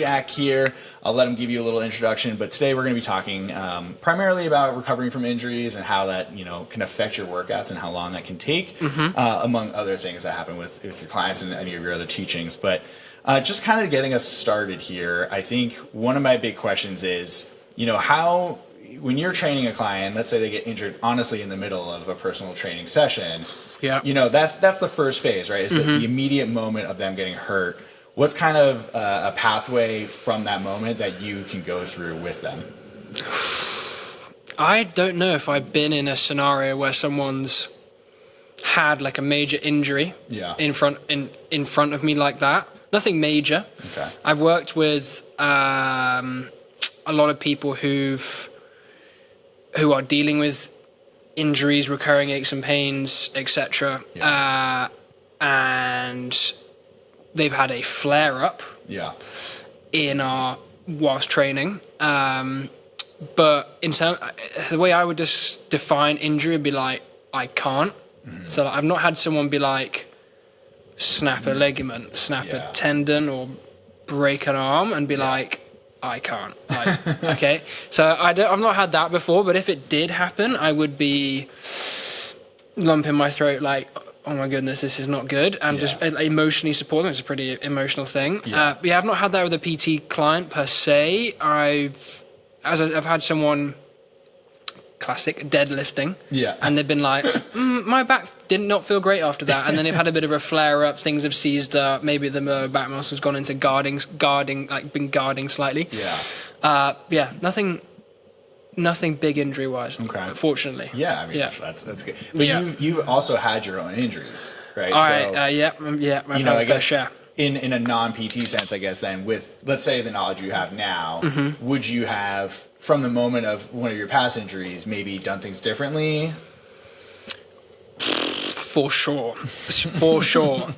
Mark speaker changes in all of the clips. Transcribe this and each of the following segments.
Speaker 1: Jack here. I'll let him give you a little introduction, but today we're going to be talking primarily about recovering from injuries and how that can affect your workouts and how long that can take, among other things that happen with your clients and any of your other teachings. But just kind of getting us started here, I think one of my big questions is, how, when you're training a client, let's say they get injured honestly in the middle of a personal training session, that's the first phase, right? Is the immediate moment of them getting hurt. What's kind of a pathway from that moment that you can go through with them?
Speaker 2: I don't know if I've been in a scenario where someone's had like a major injury in front of me like that. Nothing major. Okay. I've worked with a lot of people who are dealing with injuries, recurring aches and pains, etc. And they've had a flare-up whilst training. But the way I would just define injury would be like, I can't. So I've not had someone be like, snap a ligament, snap a tendon, or break an arm and be like, I can't. Okay. So I've not had that before, but if it did happen, I would be lumping my throat like, oh my goodness, this is not good. And just emotionally support them. It's a pretty emotional thing. I've not had that with a PT client per se. I've had someone, classic, deadlifting. And they've been like, my back did not feel great after that. And then they've had a bit of a flare up. Things have seized up. Maybe the back muscle's gone into guarding, like been guarding slightly. Nothing big injury wise. Okay. Fortunately.
Speaker 1: Yeah, I mean that's good. But you've also had your own injuries, right?
Speaker 2: I've had a fair share.
Speaker 1: In a non-PT sense, I guess, then with, let's say, the knowledge you have now, would you have, from the moment of one of your past injuries, maybe done things differently?
Speaker 2: For sure. For sure.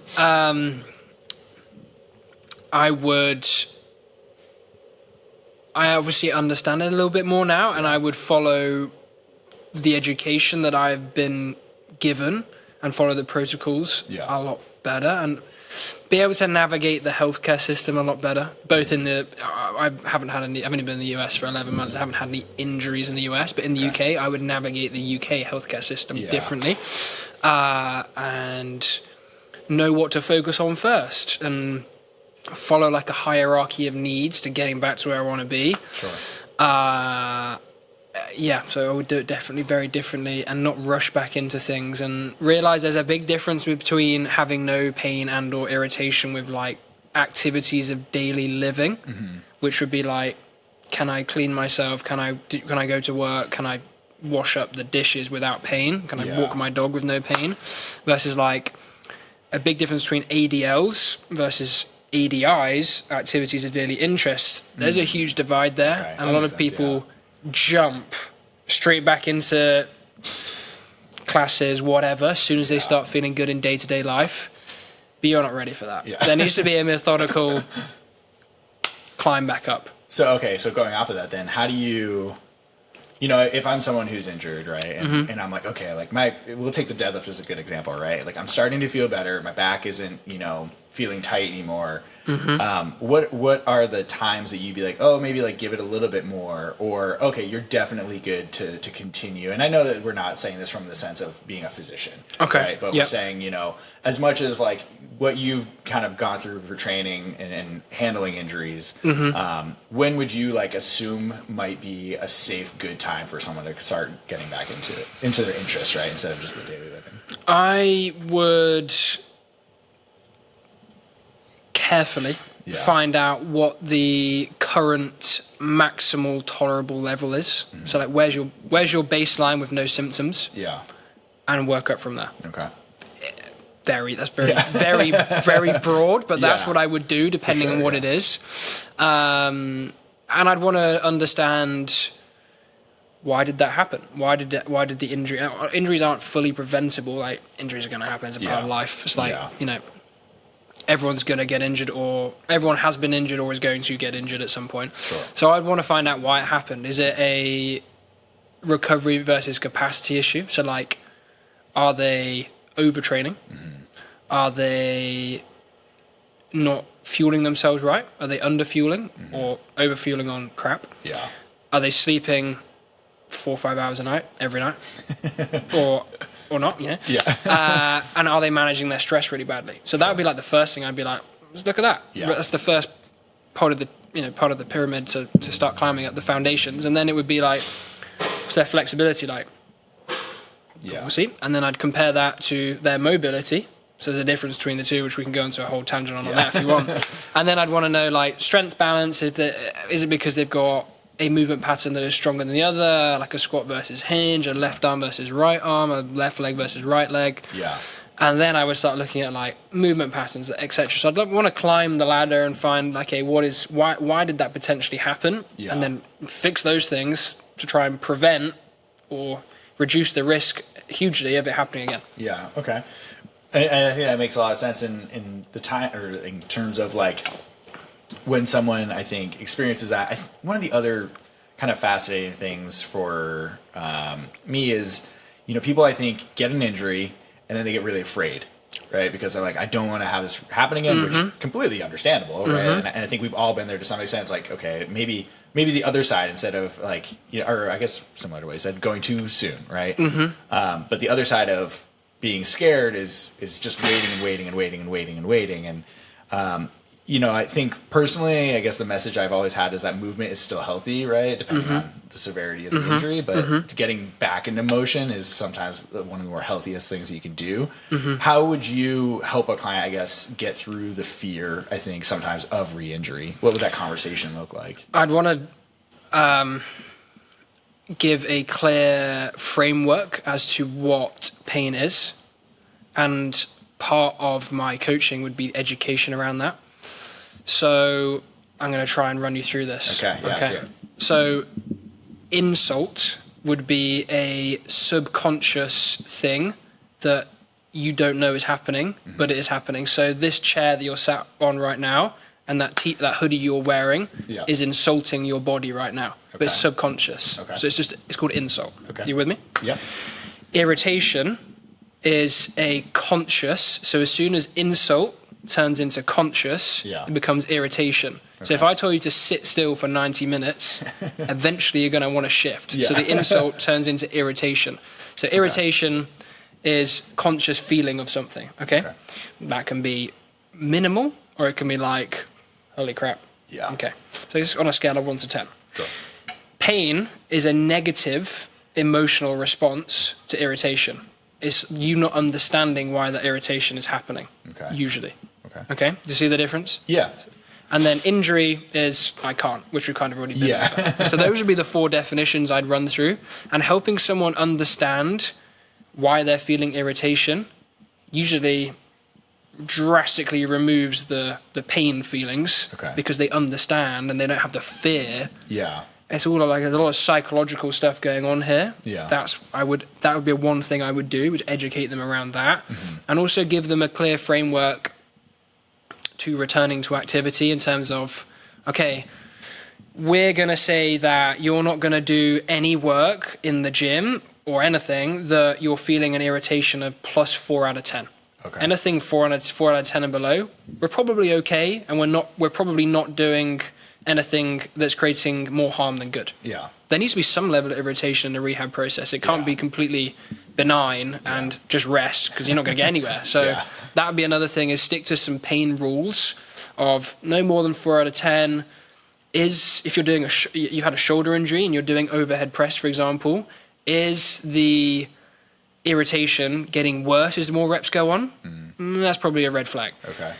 Speaker 2: I obviously understand it a little bit more now, and I would follow the education that I've been given and follow the protocols a lot better, and be able to navigate the healthcare system a lot better. Both in I've only been in the US for 11 months. I haven't had any injuries in the US, but in the UK, I would navigate the UK healthcare system differently, and know what to focus on first, and follow like a hierarchy of needs to getting back to where I want to be.
Speaker 1: Sure.
Speaker 2: So I would do it definitely very differently and not rush back into things, and realize there's a big difference between having no pain and or irritation with like activities of daily living, which would be like, can I clean myself? Can I go to work? Can I wash up the dishes without pain? Can I walk my dog with no pain? Versus like a big difference between ADLs versus ADIs, activities of daily interest. There's a huge divide there, and a lot of people jump straight back into classes, whatever, as soon as they start feeling good in day-to-day life. But you're not ready for that. There needs to be a methodical climb back up.
Speaker 1: So going off of that, then how do you, if I'm someone who's injured, right, and I'm like, okay, like we'll take the deadlift as a good example, right? Like I'm starting to feel better. My back isn't, feeling tight anymore. What are the times that you'd be like, oh, maybe like give it a little bit more, or okay, you're definitely good to continue? And I know that we're not saying this from the sense of being a physician, right? But we're saying, as much as like what you've kind of gone through for training and handling injuries, when would you like assume might be a safe, good time for someone to start getting back into their interest, right, instead of just the daily living?
Speaker 2: I would carefully find out what the current maximal tolerable level is. So like where's your baseline with no symptoms, and work up from there. That's very broad, but that's what I would do depending on what it is. And I'd want to understand, why did that happen? Why did the injury? Injuries aren't fully preventable. Like injuries are going to happen. It's a part of life. It's like everyone's going to get injured, or everyone has been injured or is going to get injured at some point. Sure. So I'd want to find out why it happened. Is it a recovery versus capacity issue? So like, are they overtraining? Are they not fueling themselves right? Are they under fueling or over fueling on crap?
Speaker 1: Yeah.
Speaker 2: Are they sleeping 4 or 5 hours a night every night, or not? Yeah.
Speaker 1: Yeah.
Speaker 2: And are they managing their stress really badly? So that would be like the first thing I'd be like, let's look at that.
Speaker 1: Yeah.
Speaker 2: That's the first part of the pyramid to start climbing up the foundations, and then it would be like, what's their flexibility like?
Speaker 1: Yeah.
Speaker 2: Obviously, and then I'd compare that to their mobility. So there's a difference between the two, which we can go into a whole tangent on that if you want. And then I'd want to know like strength balance. Is it because they've got a movement pattern that is stronger than the other, like a squat versus hinge, a left arm versus right arm, a left leg versus right leg.
Speaker 1: Yeah.
Speaker 2: And then I would start looking at like movement patterns, etc. So I'd want to climb the ladder and find, okay, why did that potentially happen?
Speaker 1: Yeah.
Speaker 2: And then fix those things to try and prevent or reduce the risk hugely of it happening again.
Speaker 1: Yeah. Okay. And I think that makes a lot of sense in the time, or in terms of like when someone, I think, experiences that. One of the other kind of fascinating things for me is, people I think get an injury and then they get really afraid, right? Because they're like, I don't want to have this happen again, which completely understandable, right? And I think we've all been there to some extent. It's like, okay, maybe the other side, instead of like, or I guess similar to what you said, going too soon, right? But the other side of being scared is just waiting. And I think personally, I guess the message I've always had is that movement is still healthy, right? Depending on the severity of the injury, but getting back into motion is sometimes one of the more healthiest things that you can do. How would you help a client, I guess, get through the fear, I think, sometimes of re-injury? What would that conversation look like?
Speaker 2: I'd want to give a clear framework as to what pain is, and part of my coaching would be education around that. So I'm going to try and run you through this.
Speaker 1: Okay. Yeah,
Speaker 2: so insult would be a subconscious thing that you don't know is happening, but it is happening. So this chair that you're sat on right now and that hoodie you're wearing is insulting your body right now, but it's subconscious. Okay. So it's called insult. Okay. You with me?
Speaker 1: Yeah.
Speaker 2: Irritation is a conscious. So as soon as insult turns into conscious, it becomes irritation. Okay. So if I told you to sit still for 90 minutes, eventually you're going to want to shift. So the insult turns into irritation. So irritation is conscious feeling of something, okay? That can be minimal, or it can be like, holy crap.
Speaker 1: Yeah.
Speaker 2: Okay. So it's on a scale of 1 to 10.
Speaker 1: Sure.
Speaker 2: Pain is a negative emotional response to irritation. It's you not understanding why that irritation is happening, usually. Okay. Do you see the difference?
Speaker 1: Yeah.
Speaker 2: And then injury is I can't, which we've kind of already been over. So those would be the 4 definitions I'd run through. And helping someone understand why they're feeling irritation usually drastically removes the pain feels because they understand and they don't have the fear.
Speaker 1: Yeah.
Speaker 2: It's all like there's a lot of psychological stuff going on here.
Speaker 1: Yeah.
Speaker 2: That would be one thing I would do, would educate them around that, and also give them a clear framework to returning to activity in terms of, okay, we're gonna say that you're not gonna do any work in the gym or anything that you're feeling an irritation of plus 4 out of 10. Okay. Anything 4 out of 10 and below, we're probably okay, and we're probably not doing anything that's creating more harm than good.
Speaker 1: Yeah.
Speaker 2: There needs to be some level of irritation in the rehab process. It can't be completely benign and just rest, because you're not going to get anywhere. So that would be another thing, is stick to some pain rules of no more than 4 out of 10. If you're doing you had a shoulder injury and you're doing overhead press, for example, is the irritation getting worse as more reps go on? That's probably a red flag.
Speaker 1: Okay.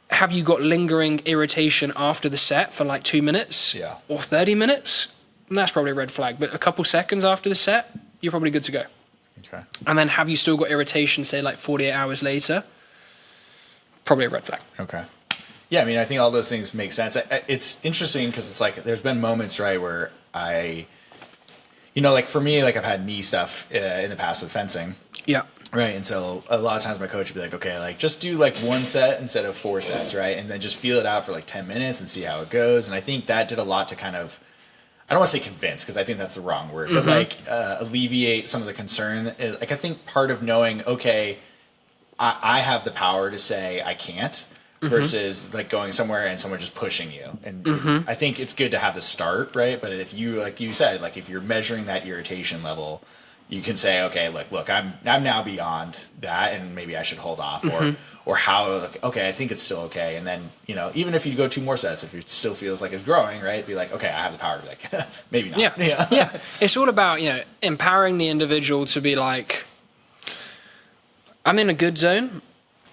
Speaker 2: Have you got lingering irritation after the set for like 2 minutes or 30 minutes? That's probably a red flag. But a couple seconds after the set, you're probably good to go.
Speaker 1: Okay.
Speaker 2: And then have you still got irritation, say like 48 hours later? Probably a red flag.
Speaker 1: Okay. Yeah, I mean, I think all those things make sense. It's interesting because it's like there's been moments, right, where like for me, like I've had knee stuff in the past with fencing. Yeah. Right. And so a lot of times my coach would be like, okay, like just do like 1 set instead of 4 sets, right? And then just feel it out for like 10 minutes and see how it goes. And I think that did a lot to kind of, I don't want to say convince, because I think that's the wrong word, but like alleviate some of the concern. Like I think part of knowing, okay, I have the power to say I can't, versus like going somewhere and someone just pushing you. And I think it's good to have the start, right? But if you, like you said, like if you're measuring that irritation level, you can say, okay, look, I'm now beyond that, and maybe I should hold off, or how, like, okay, I think it's still okay. And then, you know, even if you go 2 more sets, if it still feels like it's growing, right, be like, okay, I have the power to be like, maybe not.
Speaker 2: Yeah. It's all about, you know, empowering the individual to be like, I'm in a good zone.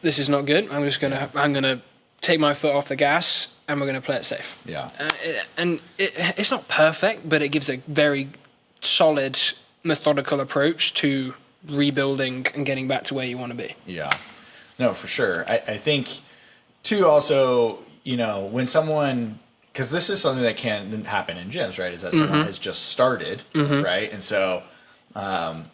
Speaker 2: This is not good. I'm gonna take my foot off the gas, and we're gonna play it safe.
Speaker 1: Yeah.
Speaker 2: It's not perfect, but it gives a very solid, methodical approach to rebuilding and getting back to where you want to be.
Speaker 1: Yeah. No, for sure. I think, too, also, you know, when someone, because this is something that can happen in gyms, right, is that someone has just started, right? And so,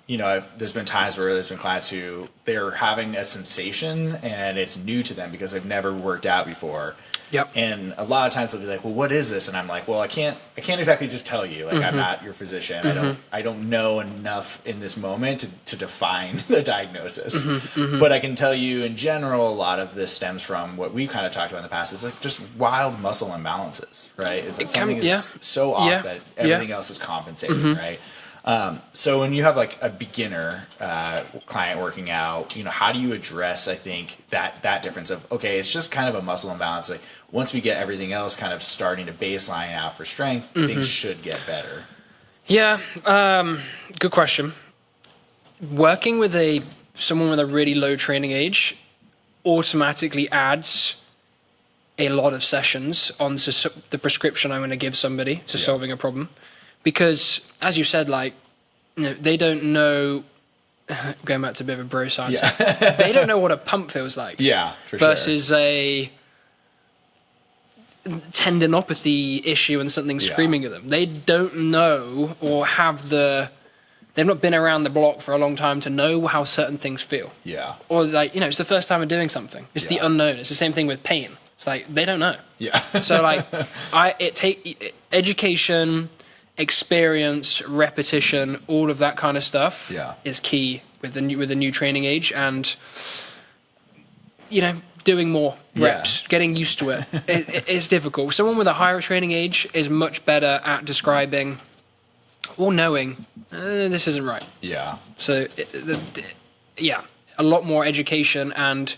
Speaker 1: you know, there's been times where there's been clients who they're having a sensation and it's new to them because they've never worked out before.
Speaker 2: Yep.
Speaker 1: And a lot of times they'll be like, well, what is this? And I'm like, well, I can't exactly just tell you. Like, I'm not your physician. I don't know enough in this moment to define the diagnosis. But I can tell you in general, a lot of this stems from what we've kind of talked about in the past, is like just wild muscle imbalances, right? Is that something is so off that everything else is compensating, right? So when you have like a beginner client working out, you know, how do you address, I think, that difference of, okay, it's just kind of a muscle imbalance. Like once we get everything else kind of starting to baseline out for strength, things should get better.
Speaker 2: Yeah. Good question. Working with someone with a really low training age automatically adds a lot of sessions onto the prescription I'm going to give somebody to solving a problem. Because, as you said, like, you know, they don't know, going back to a bit of a bro science, they don't know what a pump feels like.
Speaker 1: Yeah, for
Speaker 2: versus a tendinopathy issue and something screaming at them. They don't know or they've not been around the block for a long time to know how certain things feel.
Speaker 1: Yeah.
Speaker 2: Or, like, you know, it's the first time of doing something. It's the unknown. It's the same thing with pain. It's like, they don't know.
Speaker 1: Yeah.
Speaker 2: So, like, education, experience, repetition, all of that kind of stuff is key with the new training age, and, you know, doing more reps, getting used to it. It's difficult. Someone with a higher training age is much better at describing or knowing this isn't right. Yeah. So a lot more education and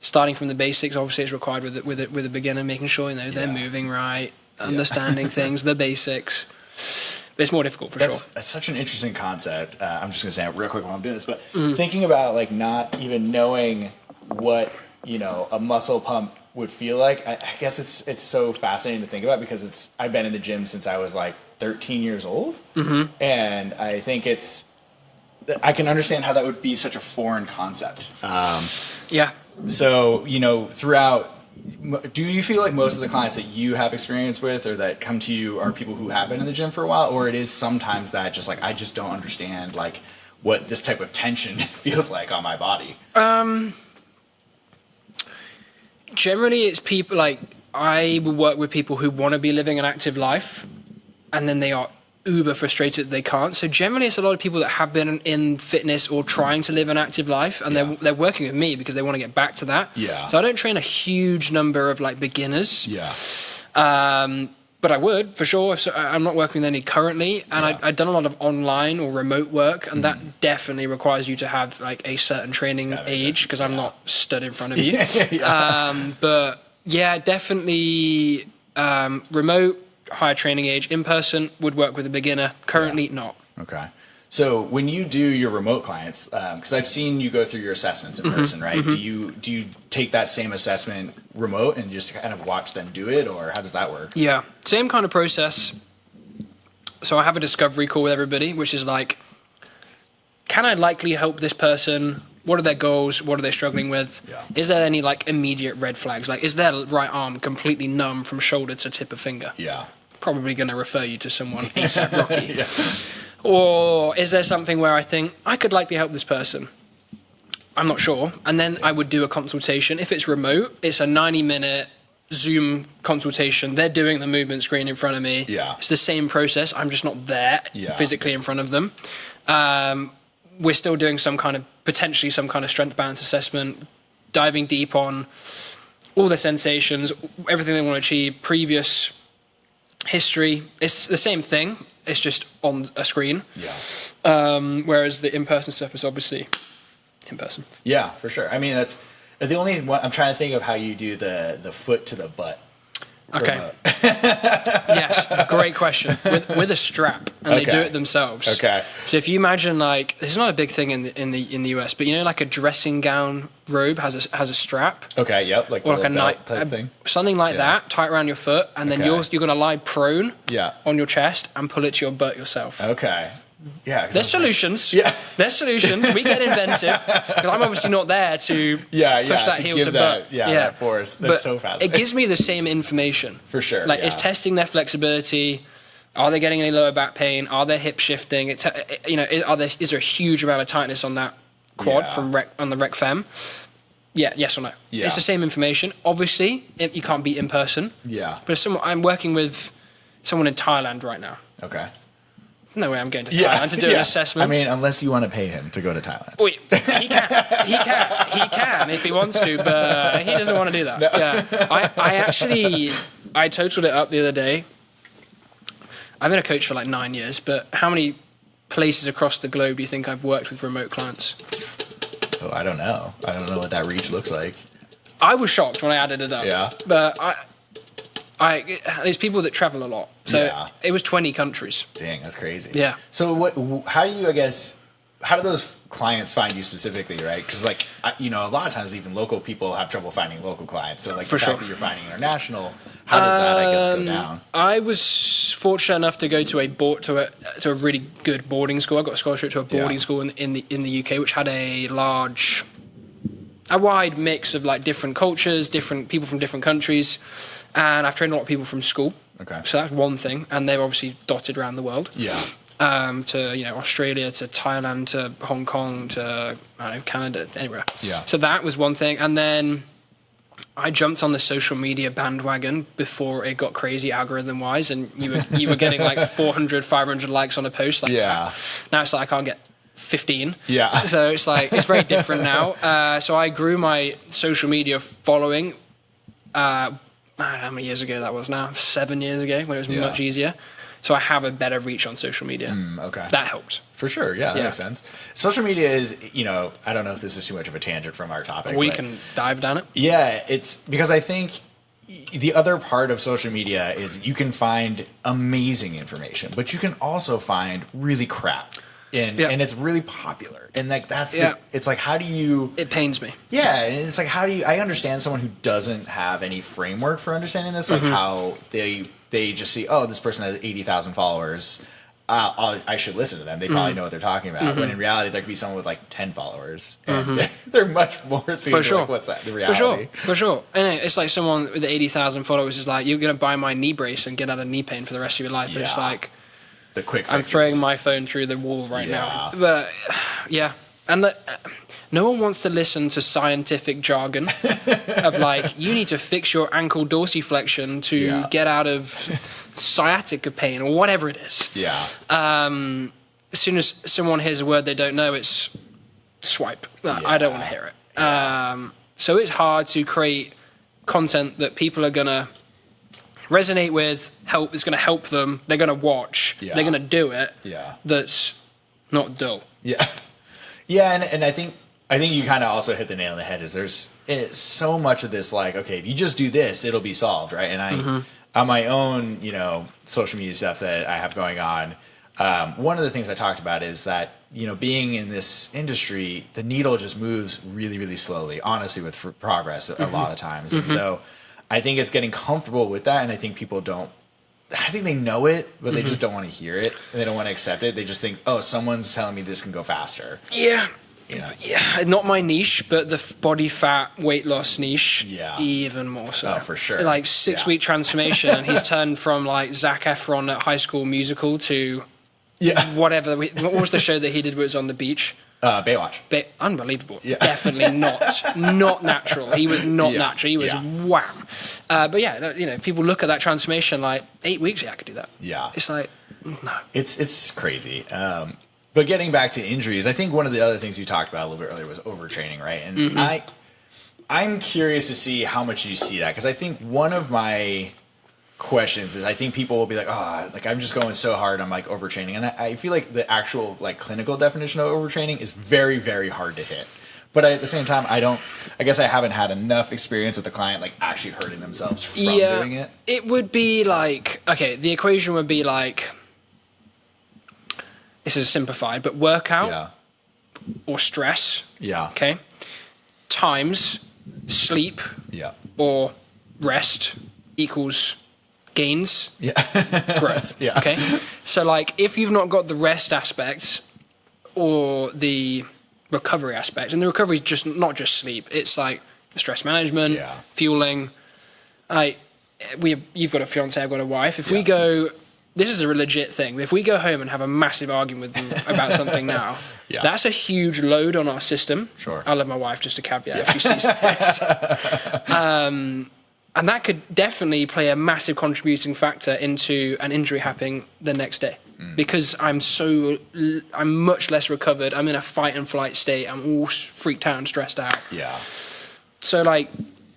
Speaker 2: starting from the basics. Obviously, is required with a beginner, making sure, you know, they're moving right, understanding things, the basics. But it's more difficult for sure.
Speaker 1: That's such an interesting concept. I'm just going to say it real quick while I'm doing this, but thinking about like not even knowing what, you know, a muscle pump would feel like, I guess it's so fascinating to think about, because I've been in the gym since I was like 13 years old, and I think I can understand how that would be such a foreign concept. So, you know, do you feel like most of the clients that you have experience with or that come to you are people who have been in the gym for a while, or it is sometimes that just like, I just don't understand like what this type of tension feels like on my body?
Speaker 2: Generally, it's people like, I will work with people who want to be living an active life, and then they are uber frustrated that they can't. So generally, it's a lot of people that have been in fitness or trying to live an active life, and they're working with me because they want to get back to that. So I don't train a huge number of like beginners. But I would, for sure. I'm not working with any currently, and I've done a lot of online or remote work, and that definitely requires you to have like a certain training age, because I'm not stood in front of you. But yeah, definitely remote, higher training age. In person would work with a beginner. Currently, not. Okay.
Speaker 1: So when you do your remote clients, because I've seen you go through your assessments in person, right? Do you take that same assessment remote and just kind of watch them do it, or how does that work?
Speaker 2: Yeah, same kind of process. So I have a discovery call with everybody, which is like, can I likely help this person? What are their goals? What are they struggling with? Is there any like immediate red flags? Like, is their right arm completely numb from shoulder to tip of finger? Probably going to refer you to someone ASAP Rocky. Or is there something where I think I could likely help this person? I'm not sure. And then I would do a consultation. If it's remote, it's a 90-minute Zoom consultation. They're doing the movement screen in front of me. It's the same process. I'm just not there physically in front of them. We're still doing potentially some kind of strength balance assessment, diving deep on all the sensations, everything they want to achieve, previous history. It's the same thing. It's just on a screen.
Speaker 1: Yeah.
Speaker 2: Whereas the in-person stuff is obviously in person.
Speaker 1: Yeah, for sure. I mean, that's the only one. I'm trying to think of how you do the foot to the butt.
Speaker 2: Okay. Yes, great question. With a strap, and they do it themselves.
Speaker 1: Okay.
Speaker 2: So if you imagine, like, this is not a big thing in the US, but you know, like a dressing gown robe has a strap.
Speaker 1: Okay. Yep. Like,
Speaker 2: or like a
Speaker 1: night type thing.
Speaker 2: Something like that, tight around your foot, and then you're going to lie prone.
Speaker 1: Yeah.
Speaker 2: On your chest and pull it to your butt yourself.
Speaker 1: Okay. Yeah.
Speaker 2: There's solutions.
Speaker 1: Yeah.
Speaker 2: There's solutions. We get inventive. Because I'm obviously not there to push that heel to butt.
Speaker 1: That force. That's so fascinating.
Speaker 2: It gives me the same information.
Speaker 1: For sure.
Speaker 2: Like, it's testing their flexibility. Are they getting any lower back pain? Are they hip shifting? Is there a huge amount of tightness on that quad on the rec fem? Yeah, yes or no. Yeah. It's the same information. Obviously, you can't be in person.
Speaker 1: Yeah.
Speaker 2: But I'm working with someone in Thailand right now.
Speaker 1: Okay.
Speaker 2: No way I'm going to Thailand to do an assessment.
Speaker 1: I mean, unless you want to pay him to go to Thailand.
Speaker 2: Wait, he can if he wants to, but he doesn't want to do that. No. Yeah. I totaled it up the other day. I've been a coach for like 9 years, but how many places across the globe do you think I've worked with remote clients?
Speaker 1: Oh, I don't know. I don't know what that reach looks like.
Speaker 2: I was shocked when I added it up.
Speaker 1: Yeah.
Speaker 2: But there's people that travel a lot. So it was 20 countries.
Speaker 1: Dang, that's crazy.
Speaker 2: Yeah.
Speaker 1: So how do those clients find you specifically, right? Because a lot of times even local people have trouble finding local clients. So like the fact that you're finding international, how does that, I guess, go down?
Speaker 2: I was fortunate enough to go to a really good boarding school. I got a scholarship to a boarding school in the UK, which had a wide mix of like different cultures, different people from different countries. And I've trained a lot of people from school.
Speaker 1: Okay.
Speaker 2: So that's one thing. And they're obviously dotted around the world.
Speaker 1: Yeah.
Speaker 2: To Australia, to Thailand, to Hong Kong, to Canada, anywhere.
Speaker 1: Yeah.
Speaker 2: So that was one thing. And then I jumped on the social media bandwagon before it got crazy algorithm-wise. And you were getting like 400, 500 likes on a post. Like that. Now it's like I can't get 15.
Speaker 1: Yeah.
Speaker 2: So it's like, it's very different now. So I grew my social media following I don't know how many years ago that was now. 7 years ago, when it was much easier. So I have a better reach on social media.
Speaker 1: Okay.
Speaker 2: That helped.
Speaker 1: For sure. Yeah, that makes sense. Social media is, I don't know if this is too much of a tangent from our topic.
Speaker 2: We can dive down it.
Speaker 1: Yeah, it's because I think the other part of social media is you can find amazing information, but you can also find really crap. And it's really popular. And like it's like, how do you...
Speaker 2: It pains me.
Speaker 1: Yeah, and it's like, I understand someone who doesn't have any framework for understanding this, like how they just see, oh, this person has 80,000 followers. I should listen to them. They probably know what they're talking about. When in reality, there could be someone with like 10 followers. And they're much more to like, what's that, the reality?
Speaker 2: For sure. And it's like someone with 80,000 followers is like, you're going to buy my knee brace and get out of knee pain for the rest of your life. But it's like...
Speaker 1: The quick fixes.
Speaker 2: I'm throwing my phone through the wall right now. But, and no one wants to listen to scientific jargon of like, you need to fix your ankle dorsiflexion to get out of sciatica pain or whatever it is.
Speaker 1: Yeah.
Speaker 2: As soon as someone hears a word they don't know, it's swipe. I don't want to hear it. Yeah. So it's hard to create content that people are going to resonate with, it's going to help them, they're going to watch, they're going to do it. Yeah. That's not dull.
Speaker 1: Yeah. Yeah, and I think you kind of also hit the nail on the head is there's so much of this like, okay, if you just do this, it'll be solved, right? And on my own, social media stuff that I have going on, one of the things I talked about is that, being in this industry, the needle just moves really, really slowly, honestly, with progress a lot of times. And so I think it's getting comfortable with that, and I think people I think they know it, but they just don't want to hear it, and they don't want to accept it. They just think, oh, someone's telling me this can go faster.
Speaker 2: Yeah. Yeah, not my niche, but the body fat weight loss niche, even more so.
Speaker 1: Oh, for sure.
Speaker 2: Like 6-week transformation, and he's turned from like Zac Efron at High School Musical to whatever. What was the show that he did where it was on the beach?
Speaker 1: Baywatch.
Speaker 2: Unbelievable. Yeah. Definitely not natural. He was not natural. He was wow. But people look at that transformation like 8 weeks. Yeah, I could do that. Yeah. It's like no.
Speaker 1: It's crazy. But getting back to injuries, I think one of the other things you talked about a little bit earlier was overtraining, right? And I'm curious to see how much you see that, because I think one of my questions is I think people will be like, oh, like I'm just going so hard, I'm like overtraining, and I feel like the actual like clinical definition of overtraining is very, very hard to hit. But at the same time, I guess I haven't had enough experience with the client like actually hurting themselves from doing it.
Speaker 2: It would be like, okay, the equation would be like, this is simplified, but workout or stress, okay, times sleep or rest equals gains growth. Okay, so like if you've not got the rest aspect or the recovery aspect, and the recovery is just not just sleep, it's like stress management, fueling. You've got a fiance, I've got a wife. If we go, this is a legit thing. If we go home and have a massive argument with them about something now, that's a huge load on our system.
Speaker 1: Sure.
Speaker 2: I love my wife, just a caveat if she sees this. And that could definitely play a massive contributing factor into an injury happening the next day. Because I'm much less recovered. I'm in a fight and flight state. I'm all freaked out and stressed out.
Speaker 1: Yeah.
Speaker 2: So like,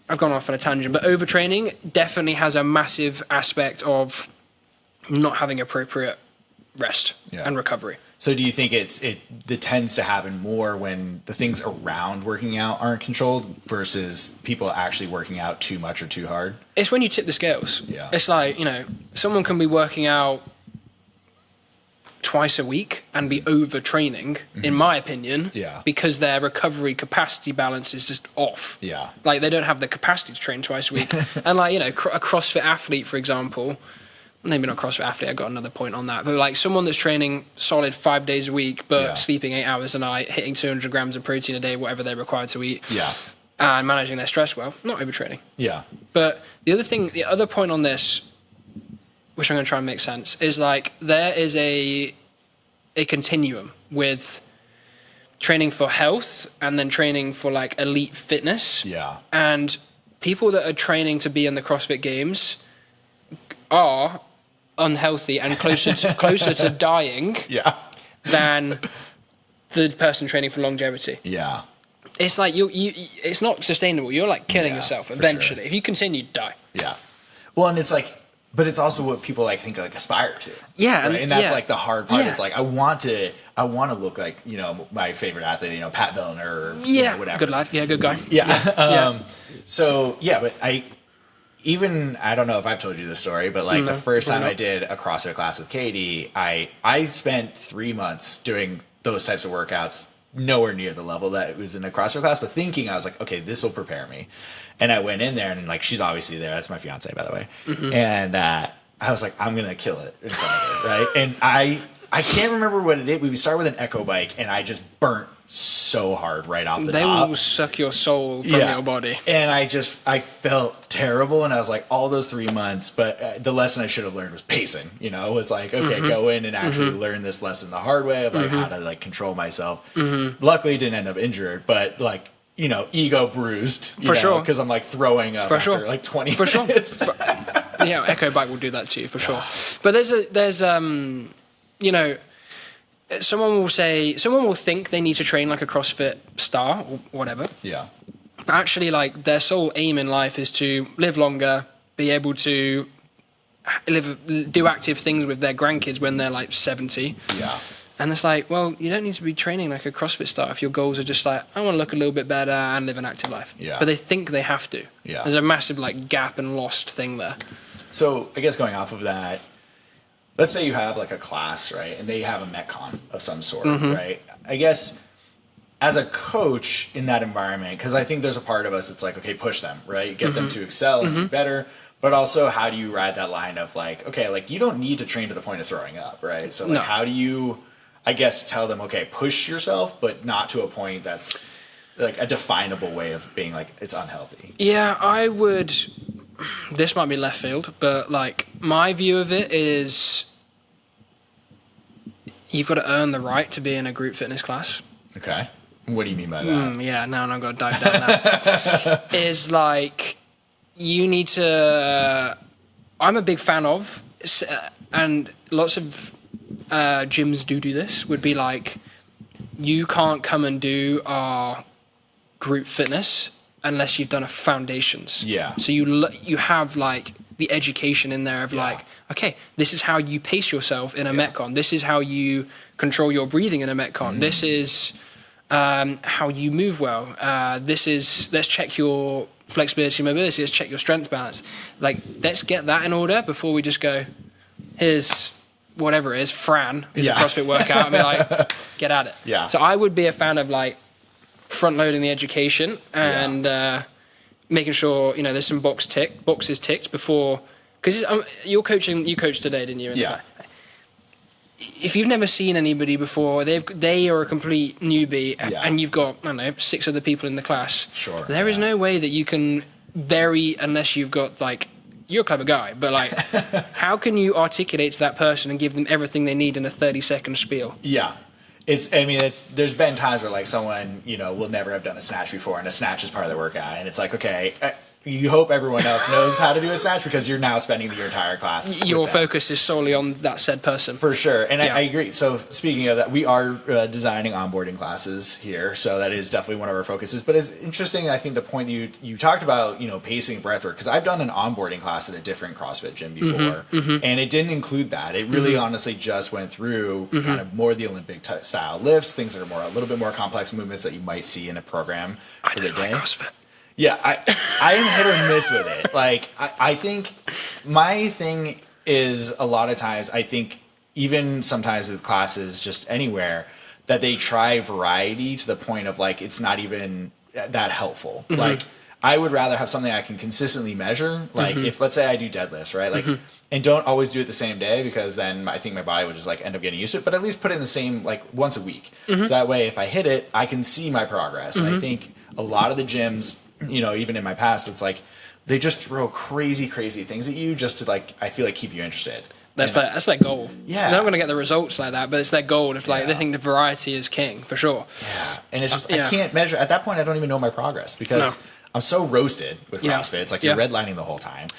Speaker 2: I've gone off on a tangent, but overtraining definitely has a massive aspect of not having appropriate rest and recovery.
Speaker 1: So do you think it tends to happen more when the things around working out aren't controlled versus people actually working out too much or too hard?
Speaker 2: It's when you tip the scales.
Speaker 1: Yeah.
Speaker 2: It's like, someone can be working out twice a week and be overtraining, in my opinion, because their recovery capacity balance is just off.
Speaker 1: Yeah.
Speaker 2: Like they don't have the capacity to train twice a week. And like, a CrossFit athlete, for example, maybe not CrossFit athlete, I got another point on that, but like someone that's training solid 5 days a week, but sleeping 8 hours a night, hitting 200 grams of protein a day, whatever they're required to eat, and managing their stress well, not overtraining.
Speaker 1: Yeah.
Speaker 2: But the other point on this, which I'm going to try and make sense, is like there is a continuum with training for health and then training for like elite fitness.
Speaker 1: Yeah.
Speaker 2: And people that are training to be in the CrossFit Games are unhealthy and closer to dying than the person training for longevity.
Speaker 1: Yeah.
Speaker 2: It's like it's not sustainable. You're like killing yourself eventually. Sure. If you continue to die.
Speaker 1: Yeah. Well, and it's like, but it's also what people like think like aspire to.
Speaker 2: Yeah.
Speaker 1: Right? And that's like the hard part is like, I want to look like, my favorite athlete, Pat Vellner or whatever.
Speaker 2: Good lad. Yeah. Good guy.
Speaker 1: Yeah. So but I don't know if I've told you this story, but like the first time I did a CrossFit class with Katie, I spent 3 months doing those types of workouts, nowhere near the level that it was in a CrossFit class, but thinking I was like, okay, this will prepare me. And I went in there and like, she's obviously there. That's my fiance, by the way. And I was like, I'm going to kill it in front of her. Right. And I can't remember what it did. We started with an echo bike and I just burnt so hard right off the top. They
Speaker 2: will suck your soul from your body.
Speaker 1: And I felt terrible. And I was like, all those 3 months, but the lesson I should have learned was pacing, it was like, okay, go in and actually learn this lesson the hard way of like how to like control myself. Luckily didn't end up injured, but like, ego bruised. For sure. Because I'm like throwing up after like 20 minutes.
Speaker 2: For sure. Echo bike will do that to you for sure. But there's someone will think they need to train like a CrossFit star or whatever.
Speaker 1: Yeah.
Speaker 2: But actually, like their sole aim in life is to live longer, be able to do active things with their grandkids when they're like 70.
Speaker 1: Yeah.
Speaker 2: And it's like, well, you don't need to be training like a CrossFit star if your goals are just like, I want to look a little bit better and live an active life.
Speaker 1: Yeah.
Speaker 2: But they think they have to.
Speaker 1: Yeah.
Speaker 2: There's a massive like gap and lost thing there.
Speaker 1: So I guess going off of that, let's say you have like a class, right? And they have a Metcon of some sort, right? I guess as a coach in that environment, because I think there's a part of us that's like, okay, push them, right? Get them to excel and do better. But also, how do you ride that line of like, okay, like you don't need to train to the point of throwing up, right? So like, how do you, I guess, tell them, okay, push yourself, but not to a point that's like a definable way of being like, it's unhealthy?
Speaker 2: Yeah, I would, this might be left field, but like my view of it is you've got to earn the right to be in a group fitness class.
Speaker 1: Okay. What do you mean by that?
Speaker 2: Now I've got to dive down that. Is like, you need to, I'm a big fan of, and lots of gyms do this, would be like, you can't come and do our group fitness unless you've done a foundations.
Speaker 1: Yeah.
Speaker 2: So you have like the education in there of like, okay, this is how you pace yourself in a Metcon. This is how you control your breathing in a Metcon. This is how you move well. Let's check your flexibility and mobility. Let's check your strength balance. Like, let's get that in order before we just go, here's whatever it is, Fran, is a CrossFit workout. I mean, like, get at it.
Speaker 1: Yeah.
Speaker 2: So I would be a fan of like front loading the education and making sure, you know, there's some boxes ticked before, because you coached today, didn't you?
Speaker 1: Yeah.
Speaker 2: If you've never seen anybody before, they are a complete newbie, and you've got, I don't know, 6 other people in the class.
Speaker 1: Sure.
Speaker 2: There is no way that you can vary unless you've got like, you're a clever guy, but like, how can you articulate to that person and give them everything they need in a 30-second spiel?
Speaker 1: Yeah. There's been times where like someone, you know, will never have done a snatch before, and a snatch is part of the workout, and it's like, okay, you hope everyone else knows how to do a snatch because you're now spending your entire class.
Speaker 2: Your focus is solely on that said person.
Speaker 1: For sure. And I agree. So speaking of that, we are designing onboarding classes here. So that is definitely one of our focuses. But it's interesting, I think, the point you talked about, you know, pacing breathwork, because I've done an onboarding class at a different CrossFit gym before, and it didn't include that. It really honestly just went through kind of more the Olympic style lifts, things that are a little bit more complex movements that you might see in a program for the day.
Speaker 2: Like CrossFit.
Speaker 1: Yeah, I am hit or miss with it. Like, I think my thing is a lot of times, I think even sometimes with classes just anywhere, that they try variety to the point of like, it's not even that helpful. Like, I would rather have something I can consistently measure. Like, if let's say I do deadlifts, right? Like, and don't always do it the same day, because then I think my body would just like end up getting used to it. But at least put it in the same, like, once a week. So that way, if I hit it, I can see my progress. And I think a lot of the gyms, you know, even in my past, it's like they just throw crazy things at you just to like, I feel like, keep you interested.
Speaker 2: That's their goal.
Speaker 1: Yeah.
Speaker 2: They're not going to get the results like that, but it's their goal. It's like they think the variety is king for sure.
Speaker 1: Yeah. And it's just, I can't measure at that point. I don't even know my progress because I'm so roasted with CrossFit. It's like you're redlining the whole time.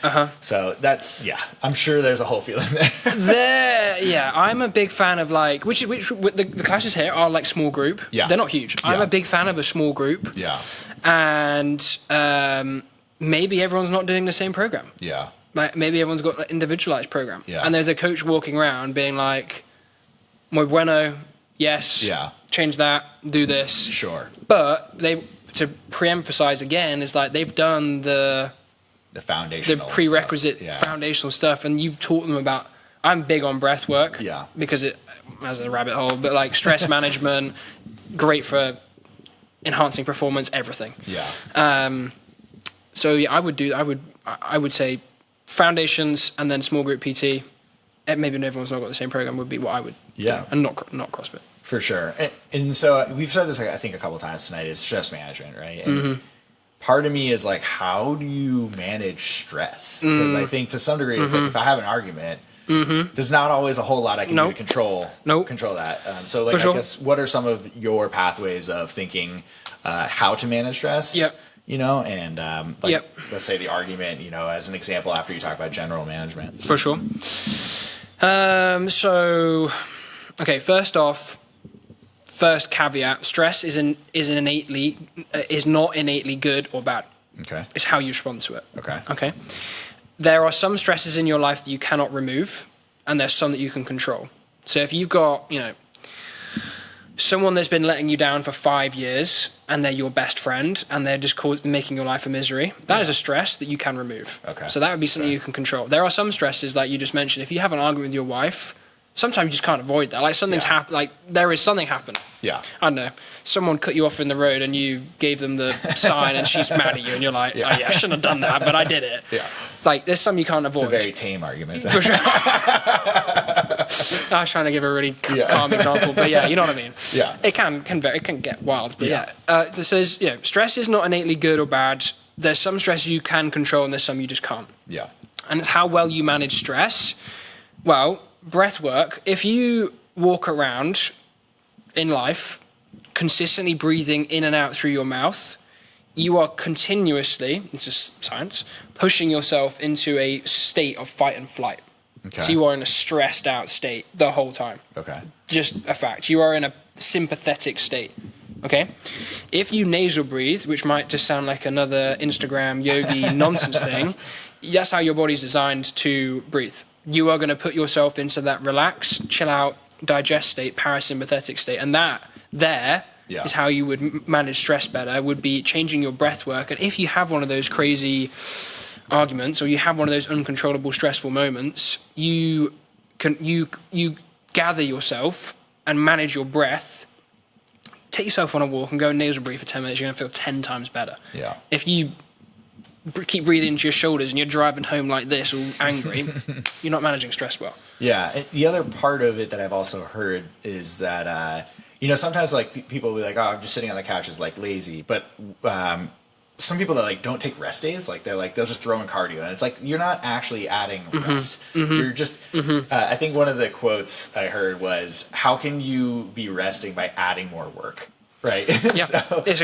Speaker 1: So that's, I'm sure there's a whole feeling there.
Speaker 2: I'm a big fan of like, which the classes here are like small group.
Speaker 1: Yeah.
Speaker 2: They're not huge. I'm a big fan of a small group.
Speaker 1: Yeah.
Speaker 2: And maybe everyone's not doing the same program.
Speaker 1: Yeah.
Speaker 2: Like maybe everyone's got an individualized program.
Speaker 1: Yeah.
Speaker 2: And there's a coach walking around being like, muy bueno, yes.
Speaker 1: Yeah.
Speaker 2: Change that, do this.
Speaker 1: Sure.
Speaker 2: But to pre-emphasize again, is like they've done the
Speaker 1: foundational,
Speaker 2: the prerequisite
Speaker 1: stuff.
Speaker 2: foundational stuff, and you've taught them about. I'm big on breath work, because it has a rabbit hole, but like stress management, great for enhancing performance, everything. So I would say foundations and then small group PT. Maybe everyone's not got the same program would be what I would do, and not CrossFit.
Speaker 1: For sure. And so we've said this, I think, a couple of times tonight, is stress management, right? And part of me is like, how do you manage stress? Because I think to some degree, it's like if I have an argument, there's not always a whole lot I can do to control that. So like, I guess, what are some of your pathways of thinking how to manage stress? You know, and let's say the argument, you know, as an example, after you talk about general management.
Speaker 2: For sure. So, okay, first caveat: stress is not innately good or bad.
Speaker 1: Okay.
Speaker 2: It's how you respond to it.
Speaker 1: Okay.
Speaker 2: Okay. There are some stresses in your life that you cannot remove, and there's some that you can control. So if you've got, you know, someone that's been letting you down for 5 years, and they're your best friend, and they're just making your life a misery, that is a stress that you can remove.
Speaker 1: Okay.
Speaker 2: So that would be something you can control. There are some stresses, like you just mentioned. If you have an argument with your wife, sometimes you just can't avoid that. Like something's happened. Like there is something happened.
Speaker 1: Yeah.
Speaker 2: I don't know. Someone cut you off in the road, and you gave them the sign, and she's mad at you, and you're like, oh yeah, I shouldn't have done that, but I did it.
Speaker 1: Yeah.
Speaker 2: Like there's some you can't avoid.
Speaker 1: It's a very tame argument.
Speaker 2: For sure. I was trying to give a really calm example, but yeah, you know what I mean.
Speaker 1: Yeah.
Speaker 2: It can get wild, but this is, stress is not innately good or bad. There's some stress you can control, and there's some you just can't.
Speaker 1: Yeah.
Speaker 2: And it's how well you manage stress. Well, breath work. If you walk around in life consistently breathing in and out through your mouth, you are continuously, it's just science, pushing yourself into a state of fight and flight.
Speaker 1: Okay.
Speaker 2: So you are in a stressed out state the whole time.
Speaker 1: Okay.
Speaker 2: Just a fact. You are in a sympathetic state Okay, if you nasal breathe, which might just sound like another Instagram yogi nonsense thing, that's how your body's designed to breathe. You are going to put yourself into that relaxed, chill out, digest state, parasympathetic state, and that there is how you would manage stress better. Would be changing your breath work, and if you have one of those crazy arguments or you have one of those uncontrollable stressful moments, you gather yourself and manage your breath. Take yourself on a walk and go nasal breathe for 10 minutes. You're going to feel 10 times better. Yeah. If you keep breathing into your shoulders and you're driving home like this, all angry, you're not managing stress well.
Speaker 1: Yeah. The other part of it that I've also heard is that, sometimes like people will be like, oh, I'm just sitting on the couch is like lazy. But some people that like don't take rest days, like they'll just throw in cardio, and it's like you're not actually adding rest. You're just. I think one of the quotes I heard was, "How can you be resting by adding more work?" Right?
Speaker 2: Yeah. So, I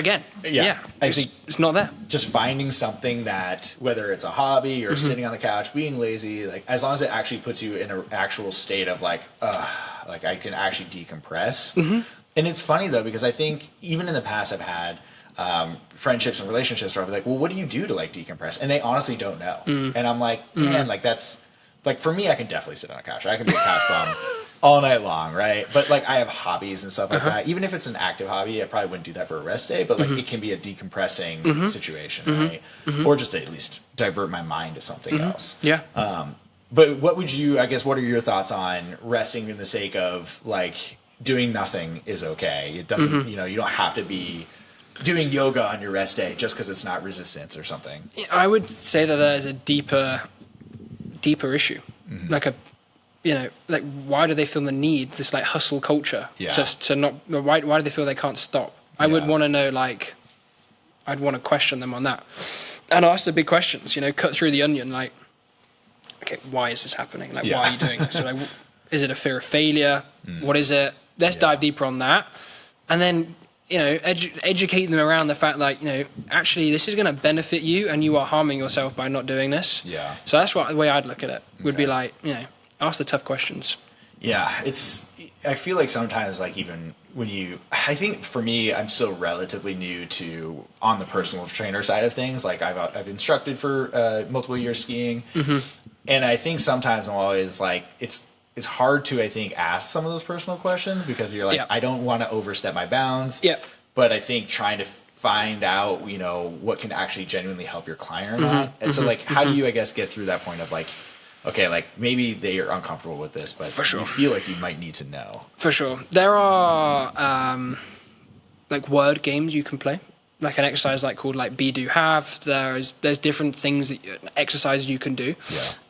Speaker 2: think it's not there.
Speaker 1: Just finding something that, whether it's a hobby or sitting on the couch, being lazy, like as long as it actually puts you in an actual state of like I can actually decompress. And it's funny though, because I think even in the past I've had friendships and relationships where I'll be like, well, what do you do to like decompress? And they honestly don't know. And I'm like, man, like that's like, for me, I can definitely sit on a couch. I can be a couch bum all night long. Right. But like I have hobbies and stuff like that. Even if it's an active hobby, I probably wouldn't do that for a rest day, but like it can be a decompressing situation. Right. Or just to at least divert my mind to something else.
Speaker 2: Yeah.
Speaker 1: But what would you, I guess, what are your thoughts on resting in the sake of like doing nothing is okay? It doesn't, you don't have to be doing yoga on your rest day just because it's not resistance or something.
Speaker 2: I would say that there's a deeper issue. Like like why do they feel the need, this like hustle culture, just to not, why do they feel they can't stop? I would want to know, like, I'd want to question them on that and ask the big questions, cut through the onion, like, okay, why is this happening? Like, why are you doing this? So, like, is it a fear of failure? What is it? Let's dive deeper on that. And then, educate them around the fact that, actually this is going to benefit you and you are harming yourself by not doing this. Yeah. So that's the way I'd look at it, would be like, ask the tough questions.
Speaker 1: Yeah. I feel like sometimes, like, even when I think for me, I'm still relatively new to on the personal trainer side of things. Like I've instructed for multiple years skiing. And I think sometimes I'm always like, it's hard to, I think, ask some of those personal questions because you're like, I don't want to overstep my bounds. Yeah. But I think trying to find out, what can actually genuinely help your client or not. And so, like, how do you, I guess, get through that point of like, okay, like maybe they are uncomfortable with this, but you feel like you might need to know. For
Speaker 2: sure. There are like word games you can play. Like an exercise called be, do, have. There's different things exercises you can do.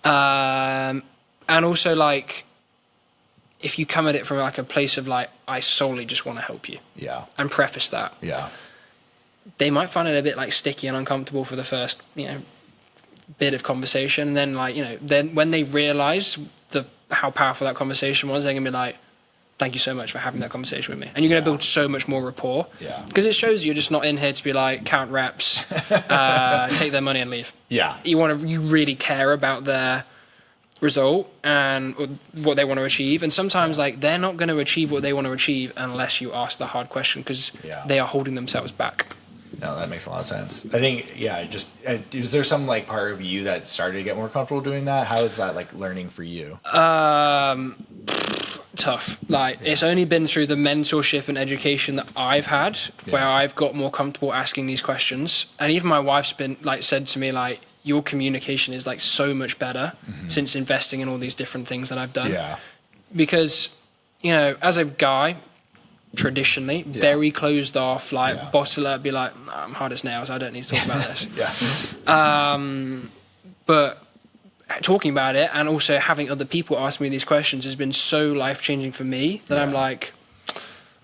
Speaker 2: Yeah. And also like, if you come at it from like a place of like, I solely just want to help you. Yeah. And preface that. Yeah. They might find it a bit like sticky and uncomfortable for the first, bit of conversation. And then then when they realize how powerful that conversation was, they're going to be like, thank you so much for having that conversation with me. And you're going to build so much more rapport. Yeah. Because it shows you're just not in here to be like, count reps, take their money and leave. Yeah. You really care about their result and what they want to achieve. And sometimes they're not going to achieve what they want to achieve unless you ask the hard question, because they are holding themselves back.
Speaker 1: No, that makes a lot of sense. I think, is there some part of you that started to get more comfortable doing that? How is that learning for you?
Speaker 2: Tough. It's only been through the mentorship and education that I've had where I've got more comfortable asking these questions. And even my wife's been said to me, your communication is so much better since investing in all these different things that I've done. Yeah. Because, as a guy, traditionally, very closed off, bottler, be like, nah, I'm hard as nails, I don't need to talk about this. But talking about it and also having other people ask me these questions has been so life-changing for me that I'm like,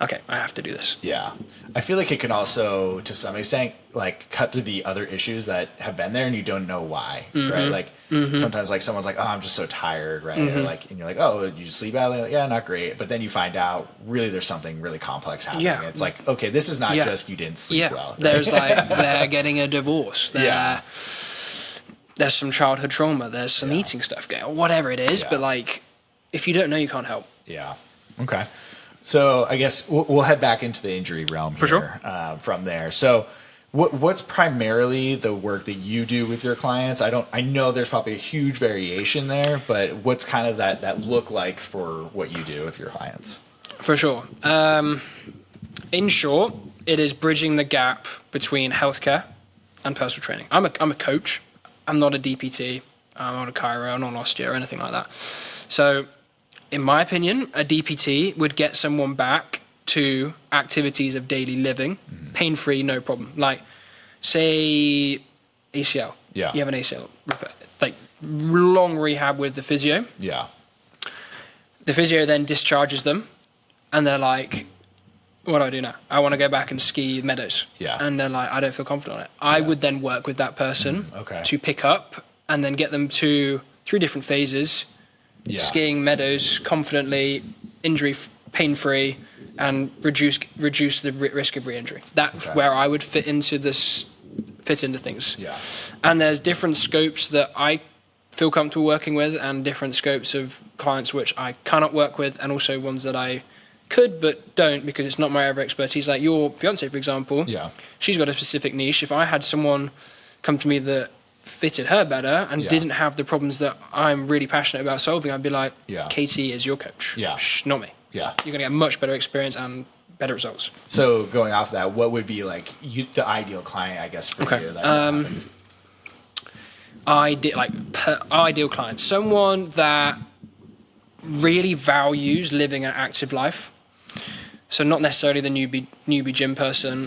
Speaker 2: okay, I have to do this. Yeah. I feel like it can also, to some extent, cut through the other issues that have been there and you don't know why, right? Sometimes someone's like, oh, I'm just so tired, right? Or and you're like, oh, you just sleep badly? Yeah, not great. But then you find out really there's something really complex happening. Yeah. It's like, okay, this is not just you didn't sleep well. Right? There's they're getting a divorce. There's some childhood trauma. There's some eating stuff going on, whatever it is. But if you don't know, you can't help. Yeah. Okay.
Speaker 1: So I guess we'll head back into the injury realm
Speaker 2: For
Speaker 1: here,
Speaker 2: sure.
Speaker 1: From there. So what's primarily the work that you do with your clients? I know there's probably a huge variation there, but what's kind of that look like for what you do with your clients?
Speaker 2: For sure. In short, it is bridging the gap between healthcare and personal training. I'm a coach. I'm not a DPT. I'm not a chiro. I'm not an osteo or anything like that. So, in my opinion, a DPT would get someone back to activities of daily living, pain-free, no problem. Like, say, ACL.
Speaker 1: Yeah.
Speaker 2: You have an ACL repair. Like, long rehab with the physio.
Speaker 1: Yeah.
Speaker 2: The physio then discharges them, and they're like, what do I do now? I want to go back and ski meadows.
Speaker 1: Yeah.
Speaker 2: And they're like, I don't feel confident on it. I would then work with that person to pick up and then get them through different phases, skiing meadows confidently, injury pain-free, and reduce the risk of re-injury. That's where I would fit into things.
Speaker 1: Yeah.
Speaker 2: And there's different scopes that I feel comfortable working with, and different scopes of clients which I cannot work with, and also ones that I could but don't because it's not my area of expertise. Like your fiance, for example, she's got a specific niche. If I had someone come to me that fitted her better and didn't have the problems that I'm really passionate about solving, I'd be like, KT is your coach. Not me. You're going to get much better experience and better results.
Speaker 1: So going off of that, what would be like the ideal client, I guess, for you?
Speaker 2: Ideal client, someone that really values living an active life. So not necessarily the newbie gym person.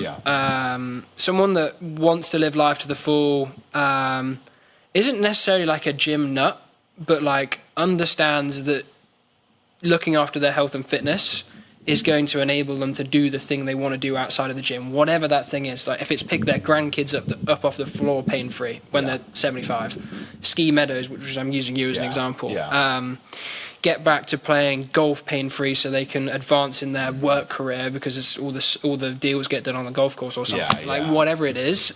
Speaker 2: Someone that wants to live life to the full, isn't necessarily like a gym nut, but like understands that looking after their health and fitness is going to enable them to do the thing they want to do outside of the gym, whatever that thing is. Like if it's pick their grandkids up off the floor pain-free when they're 75, ski meadows, which I'm using you as an example. Get back to playing golf pain-free so they can advance in their work career because it's all the deals get done on the golf course or something. Whatever it is,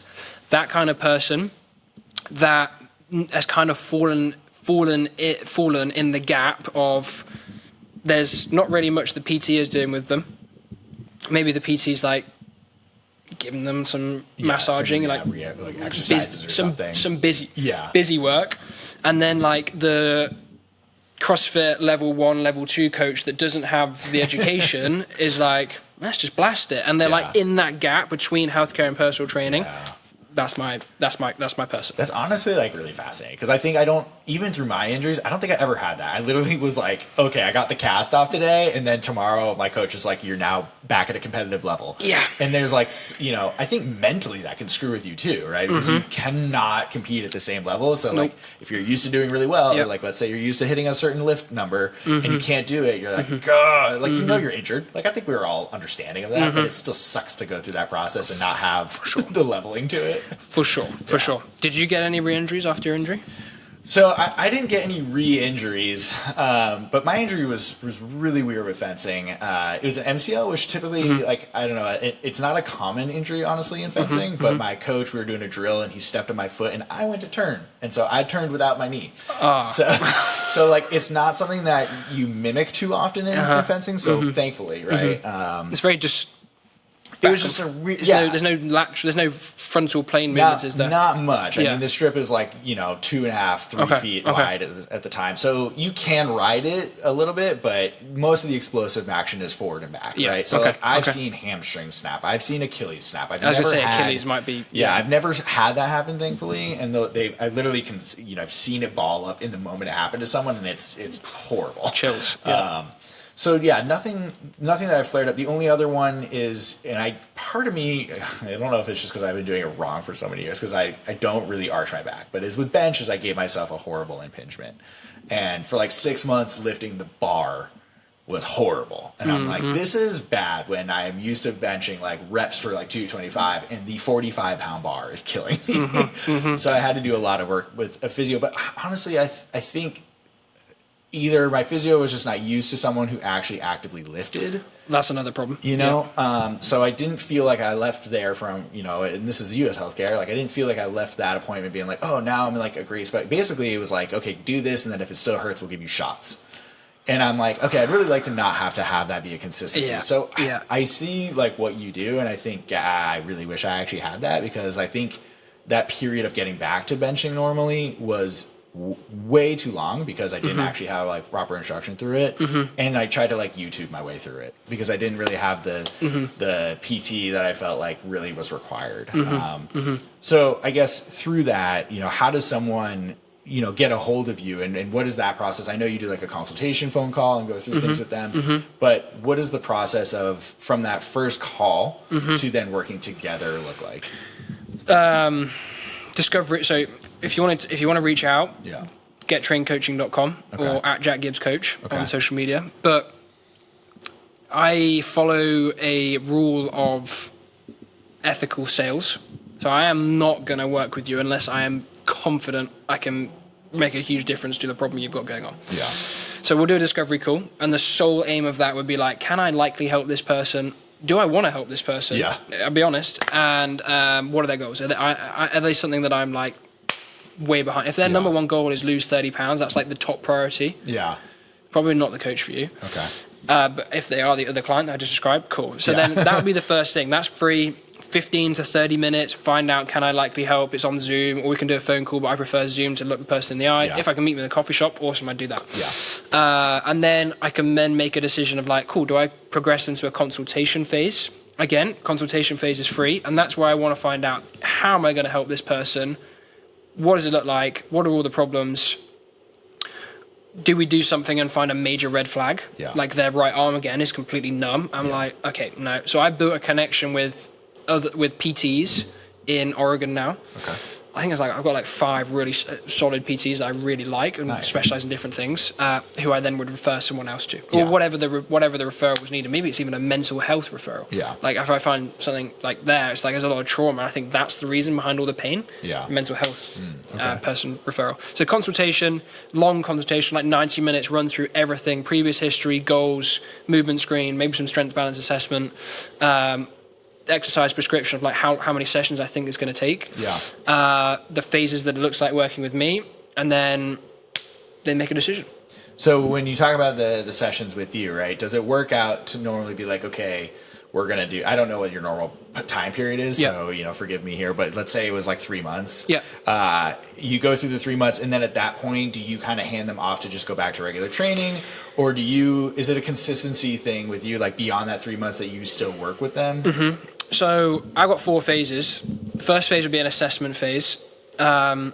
Speaker 2: that kind of person that has kind of fallen in the gap of there's not really much the PT is doing with them. Maybe the PT's like giving them some massaging, like
Speaker 1: exercises or something.
Speaker 2: Some busy work, and then like the CrossFit level 1, level 2 coach that doesn't have the education is like, let's just blast it. And they're like in that gap between healthcare and personal training. That's my person.
Speaker 1: That's honestly like really fascinating because I think even through my injuries, I don't think I ever had that. I literally was like, okay, I got the cast off today, and then tomorrow my coach is like, you're now back at a competitive level. And there's like, I think mentally that can screw with you too, right? Because you cannot compete at the same level. So like, if you're used to doing really well, or like let's say you're used to hitting a certain lift number and you can't do it, you're like, God, like you're injured. Like I think we were all understanding of that, but it still sucks to go through that process and not have the leveling to it.
Speaker 2: For sure. Did you get any re-injuries after your injury?
Speaker 1: So I didn't get any re-injuries, but my injury was really weird with fencing. It was an MCL, which typically, like, I don't know, it's not a common injury, honestly, in fencing, but my coach, we were doing a drill, and he stepped on my foot, and I went to turn. And so I turned without my knee. So like, it's not something that you mimic too often in fencing, so thankfully, right?
Speaker 2: It's very just...
Speaker 1: It was just
Speaker 2: there's no frontal plane movements, is there?
Speaker 1: Not much. I mean, the strip is like 2.5, 3 feet wide at the time, so you can ride it a little bit, but most of the explosive action is forward and back, right? So like I've seen hamstring snap, I've seen Achilles snap.
Speaker 2: Achilles might be.
Speaker 1: I've never had that happen, thankfully, and I literally can, I've seen it ball up in the moment it happened to someone, and it's horrible.
Speaker 2: Chills.
Speaker 1: So nothing that I've flared up. The only other one is, and part of me, I don't know if it's just because I've been doing it wrong for so many years, because I don't really arch my back, but is with bench is I gave myself a horrible impingement. And for like 6 months, lifting the bar was horrible. And I'm like, this is bad when I'm used to benching like reps for like 225 and the 45-pound bar is killing me. So I had to do a lot of work with a physio. But honestly, I think either my physio was just not used to someone who actually actively lifted.
Speaker 2: That's another problem.
Speaker 1: So I didn't feel like I left there from, and this is U.S. healthcare, like I didn't feel like I left that appointment being like, oh, now I'm in like a great spot. Basically, it was like, okay, do this, and then if it still hurts, we'll give you shots. And I'm like, okay, I'd really like to not have to have that be a consistency.
Speaker 2: Yeah.
Speaker 1: So
Speaker 2: Yeah.
Speaker 1: I see like what you do, and I think I really wish I actually had that, because I think that period of getting back to benching normally was way too long, because I didn't actually have like proper instruction through it, and I tried to like YouTube my way through it because I didn't really have the PT that I felt like really was required. So I guess through that, you know, how does someone, you know, get a hold of you, and what is that process? I know you do like a consultation phone call and go through things with them, but what is the process of from that first call to then working together look like?
Speaker 2: Discovery. So if you want to reach out,
Speaker 1: Yeah.
Speaker 2: gettraincoaching.com
Speaker 1: Okay.
Speaker 2: or at Jack Gibbs Coach
Speaker 1: Okay.
Speaker 2: on social media. But I follow a rule of ethical sales. So I am not going to work with you unless I am confident I can make a huge difference to the problem you've got going on.
Speaker 1: Yeah.
Speaker 2: So we'll do a discovery call, and the sole aim of that would be like, can I likely help this person? Do I want to help this person?
Speaker 1: Yeah.
Speaker 2: I'll be honest. And what are their goals? Are they something that I'm like way behind? If their number one goal is lose 30 pounds, that's like the top priority.
Speaker 1: Yeah.
Speaker 2: Probably not the coach for you.
Speaker 1: Okay.
Speaker 2: But if they are the other client that I just described, cool. So then that would be the first thing. That's free, 15 to 30 minutes. Find out, can I likely help? It's on Zoom, or we can do a phone call, but I prefer Zoom to look the person in the eye.
Speaker 1: Yeah.
Speaker 2: If I can meet them in a coffee shop, awesome, I'd do that.
Speaker 1: Yeah.
Speaker 2: And then I can then make a decision of like, cool, do I progress into a consultation phase? Again, consultation phase is free, and that's where I want to find out, how am I going to help this person? What does it look like? What are all the problems? Do we do something and find a major red flag?
Speaker 1: Yeah.
Speaker 2: Like their right arm again is completely numb. I'm like, okay, no. So I built a connection with PTs in Oregon now.
Speaker 1: Okay.
Speaker 2: I think I've got like 5 really solid PTs that I really like and
Speaker 1: Nice.
Speaker 2: specialize in different things, who I then would refer someone else to, or
Speaker 1: Yeah.
Speaker 2: whatever the referral was needed. Maybe it's even a mental health referral.
Speaker 1: Yeah.
Speaker 2: Like if I find something like there, it's like there's a lot of trauma. I think that's the reason behind all the pain.
Speaker 1: Yeah.
Speaker 2: Mental health
Speaker 1: okay.
Speaker 2: person referral. So consultation, long consultation, like 90 minutes, run through everything, previous history, goals, movement screen, maybe some strength balance assessment. Exercise prescription of like how many sessions I think it's going to take.
Speaker 1: Yeah.
Speaker 2: The phases that it looks like working with me, and then they make a decision.
Speaker 1: So when you talk about the sessions with you, right, does it work out to normally be like, okay, we're going to do, I don't know what your normal time period is,
Speaker 2: Yeah.
Speaker 1: so, you know, forgive me here, but let's say it was like 3 months.
Speaker 2: Yeah.
Speaker 1: You go through the 3 months, and then at that point, do you kind of hand them off to just go back to regular training? Or is it a consistency thing with you, like beyond that 3 months that you still work with them?
Speaker 2: So I've got 4 phases. The first phase would be an assessment phase. And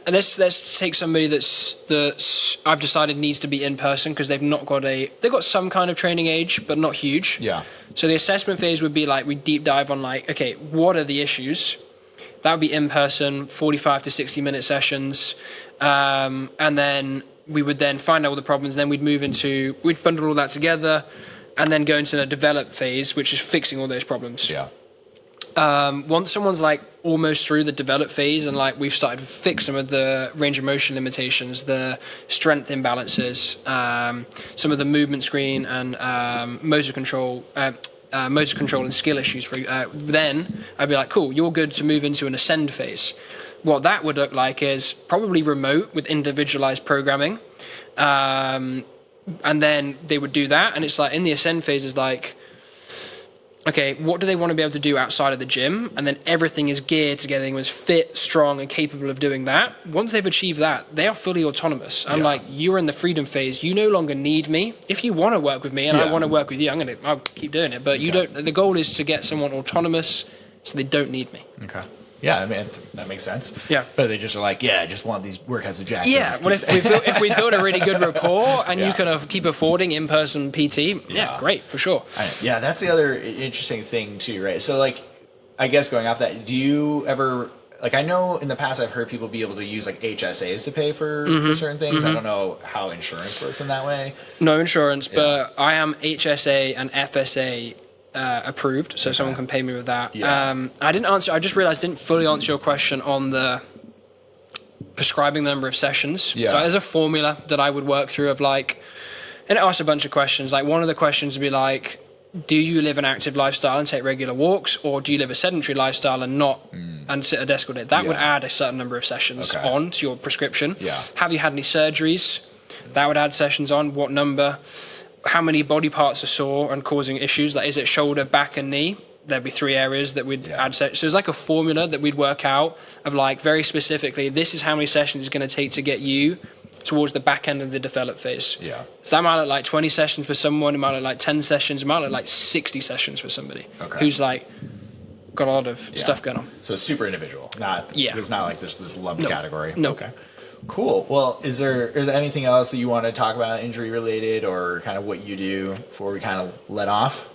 Speaker 2: let's take somebody that's I've decided needs to be in person because they've got some kind of training age, but not huge.
Speaker 1: Yeah.
Speaker 2: So the assessment phase would be like, we deep dive on like, okay, what are the issues? That would be in person, 45 to 60 minute sessions. And then we would then find out all the problems. Then we'd bundle all that together and then go into the develop phase, which is fixing all those problems.
Speaker 1: Yeah.
Speaker 2: Once someone's like almost through the develop phase and like we've started to fix some of the range of motion limitations, the strength imbalances, some of the movement screen and motor control and skill issues, then I'd be like, cool, you're good to move into an ascend phase. What that would look like is probably remote with individualized programming. And then they would do that, and it's like in the ascend phase is like, okay, what do they want to be able to do outside of the gym? And then everything is geared to getting them as fit, strong, and capable of doing that. Once they've achieved that, they are fully autonomous. I'm like, you're in the freedom phase. You no longer need me. If you want to work with me and I want to work with you, I'll keep doing it. But you don't. The goal is to get someone autonomous so they don't need me.
Speaker 1: Okay. Yeah, I mean, that makes sense.
Speaker 2: Yeah.
Speaker 1: But they just are like, I just want these workouts of Jack.
Speaker 2: Yeah, well, if we build a really good rapport and you can keep affording in-person PT, great, for sure.
Speaker 1: Yeah, that's the other interesting thing too, right? So, like, I guess going off that, do you ever, like, I know in the past I've heard people be able to use, like, HSAs to pay for certain things. I don't know how insurance works in that way.
Speaker 2: No insurance, but I am HSA and FSA approved, so someone can pay me with that. I didn't answer. I just realized I didn't fully answer your question on the prescribing the number of sessions. So there's a formula that I would work through of like, and it asks a bunch of questions. Like one of the questions would be like, do you live an active lifestyle and take regular walks, or do you live a sedentary lifestyle and not and sit at a desk all day? That would add a certain number of sessions on to your prescription. Have you had any surgeries? that would add sessions on. What number, how many body parts are sore and causing issues? Like, is it shoulder, back, and knee? There'd be 3 areas that we'd add sessions. So it's like a formula that we'd work out of like very specifically, this is how many sessions it's going to take to get you towards the back end of the develop phase.
Speaker 1: Yeah.
Speaker 2: So that might look like 20 sessions for someone, it might look like 10 sessions, it might look like 60 sessions for somebody who's like got a lot of stuff going on.
Speaker 1: So it's super individual. It's not like this lumped category.
Speaker 2: No.
Speaker 1: Okay. Cool. Well, is there anything else that you want to talk about injury related or kind of what you do before we kind of let off?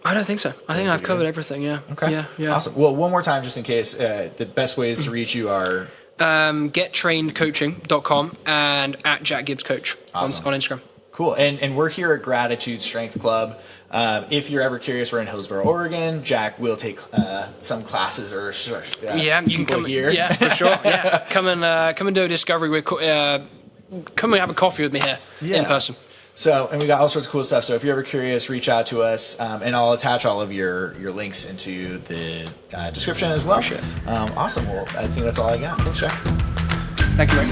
Speaker 2: I don't think so. I think I've covered everything. Yeah.
Speaker 1: Okay.
Speaker 2: Yeah.
Speaker 1: Awesome. Well, one more time, just in case, the best ways to reach you are
Speaker 2: gettrainedcoaching.com and at Jack Gibbs Coach on Instagram.
Speaker 1: Cool. And we're here at Gratitude Strength Club. If you're ever curious, we're in Hillsboro, Oregon. Jack will take some classes or
Speaker 2: you can come
Speaker 1: here.
Speaker 2: Yeah, for sure. Yeah, come and do a discovery. Come and have a coffee with me here in person.
Speaker 1: So, and we got all sorts of cool stuff. So if you're ever curious, reach out to us, and I'll attach all of your links into the description as well. Awesome. Well, I think that's all I got. Thanks, Jack.
Speaker 2: Thank you, Ray.